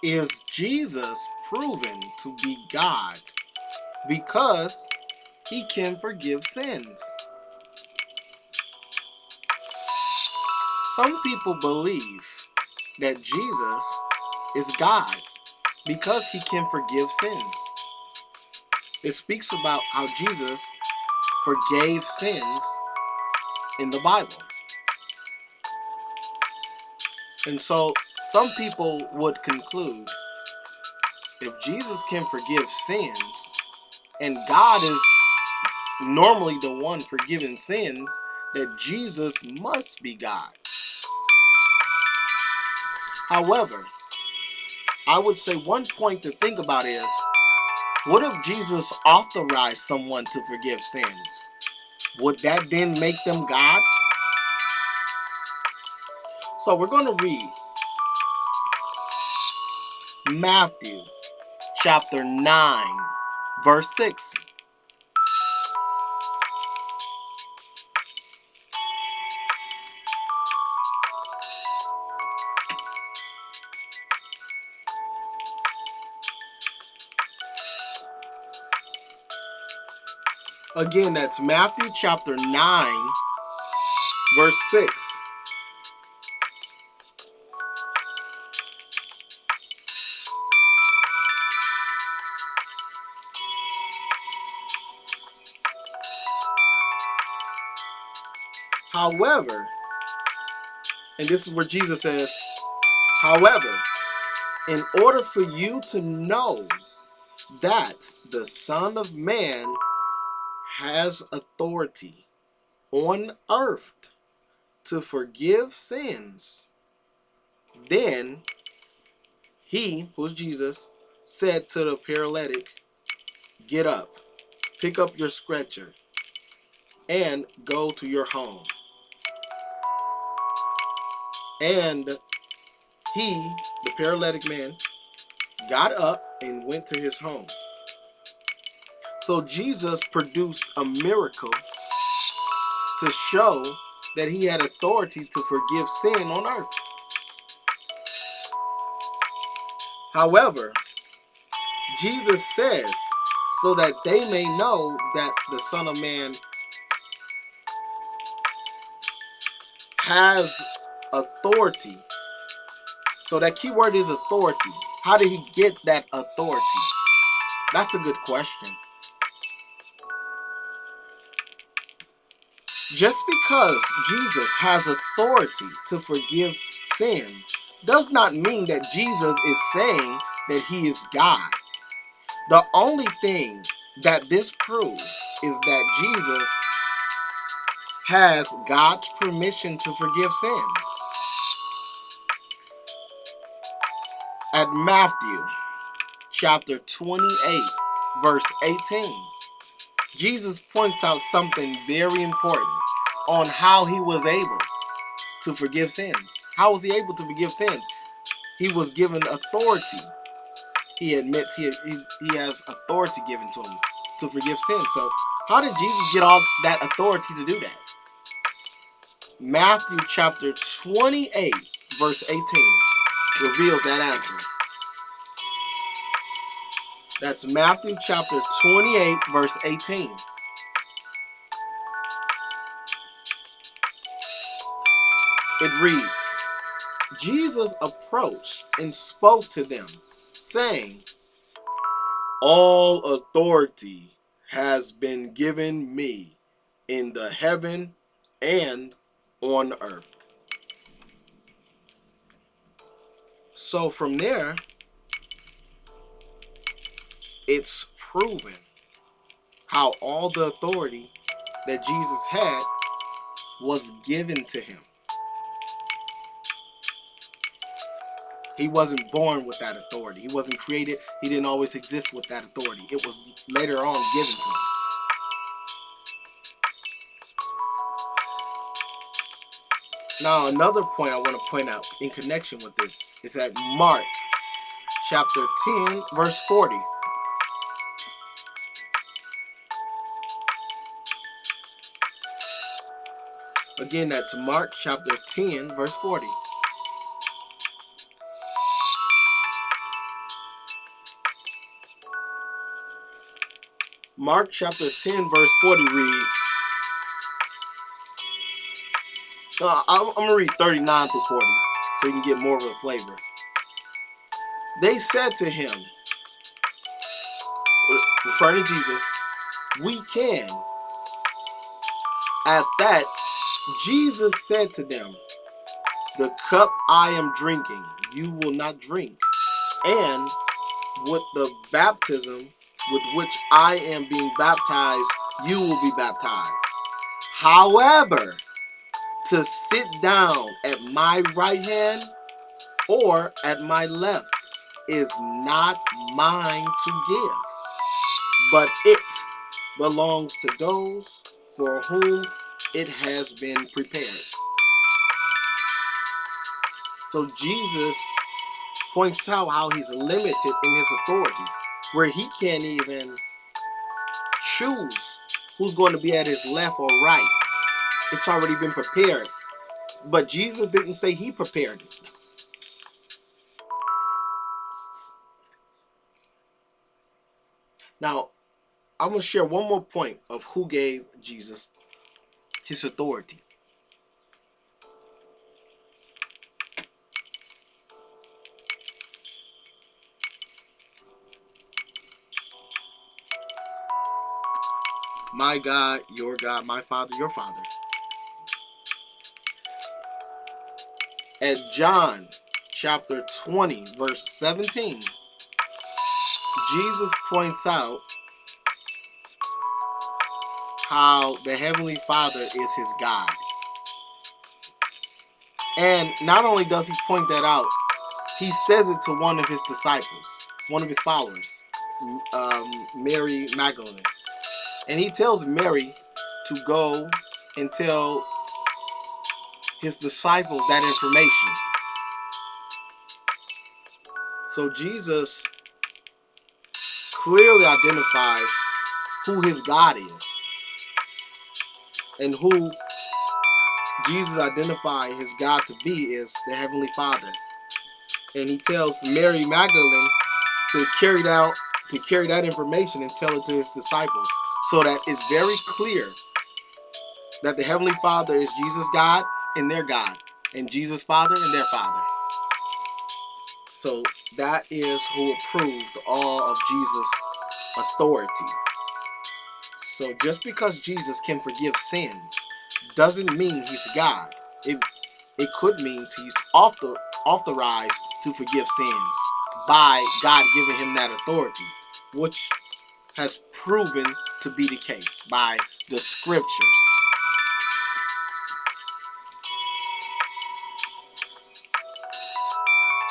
Is Jesus proven to be God because he can forgive sins? Some people believe that Jesus is God because he can forgive sins. It speaks about how Jesus forgave sins in the Bible. And so some people would conclude, if Jesus can forgive sins and God is normally the one forgiving sins, that Jesus must be God. However, I would say one point to think about is, what if Jesus authorized someone to forgive sins? Would that then make them God? So we're going to read Matthew chapter 9, verse 6. Again, that's Matthew chapter 9, verse 6. However, and this is where Jesus says, however, in order for you to know that the Son of Man has authority on earth to forgive sins, then he, who's Jesus, said to the paralytic, get up, pick up your stretcher, and go to your home. And he, the paralytic man, got up and went to his home. So Jesus produced a miracle to show that he had authority to forgive sin on earth. However, Jesus says, so that they may know that the Son of Man has authority. So that key word is authority. How did he get that authority? That's a good question. Just because Jesus has authority to forgive sins does not mean that Jesus is saying that he is God. The only thing that this proves is that Jesus has God's permission to forgive sins. At Matthew chapter 28, verse 18, Jesus points out something very important on how he was able to forgive sins. How was he able to forgive sins? He was given authority. He admits he has authority given to him to forgive sins. So how did Jesus get all that authority to do that? Matthew chapter 28, verse 18 reveals that answer. That's Matthew chapter 28, verse 18. It reads, Jesus approached and spoke to them, saying, all authority has been given me in the heaven and on earth. So from there, it's proven how all the authority that Jesus had was given to him. He wasn't born with that authority. He wasn't created. He didn't always exist with that authority. It was later on given to him. Now, another point I want to point out in connection with this is that Mark chapter 10, verse 40. Again, that's Mark chapter 10, verse 40. Mark chapter 10 verse 40 reads, I'm going to read 39 through 40 so you can get more of a flavor. They said to him, referring to Jesus, we can. At that, Jesus said to them, the cup I am drinking, you will not drink, and with the baptism with which I am being baptized, you will be baptized. However, to sit down at my right hand or at my left is not mine to give, but it belongs to those for whom it has been prepared. So Jesus points out how he's limited in his authority, where he can't even choose who's going to be at his left or right. It's already been prepared. But Jesus didn't say he prepared it. Now, I'm going to share one more point of who gave Jesus his authority. My God, my Father, your Father. At John chapter 20, verse 17, Jesus points out how the Heavenly Father is his God. And not only does he point that out, he says it to one of his disciples, one of his followers, Mary Magdalene. And he tells Mary to go and tell his disciples that information. So Jesus clearly identifies who his God is, and who Jesus identified his God to be is the Heavenly Father. And he tells Mary Magdalene to carry that information and tell it to his disciples, so that it's very clear that the Heavenly Father is Jesus' God and their God, and Jesus' Father and their Father. So that is who approved all of Jesus' authority. So just because Jesus can forgive sins doesn't mean he's God. It could mean he's authorized to forgive sins by God giving him that authority, which has proven to be the case by the scriptures.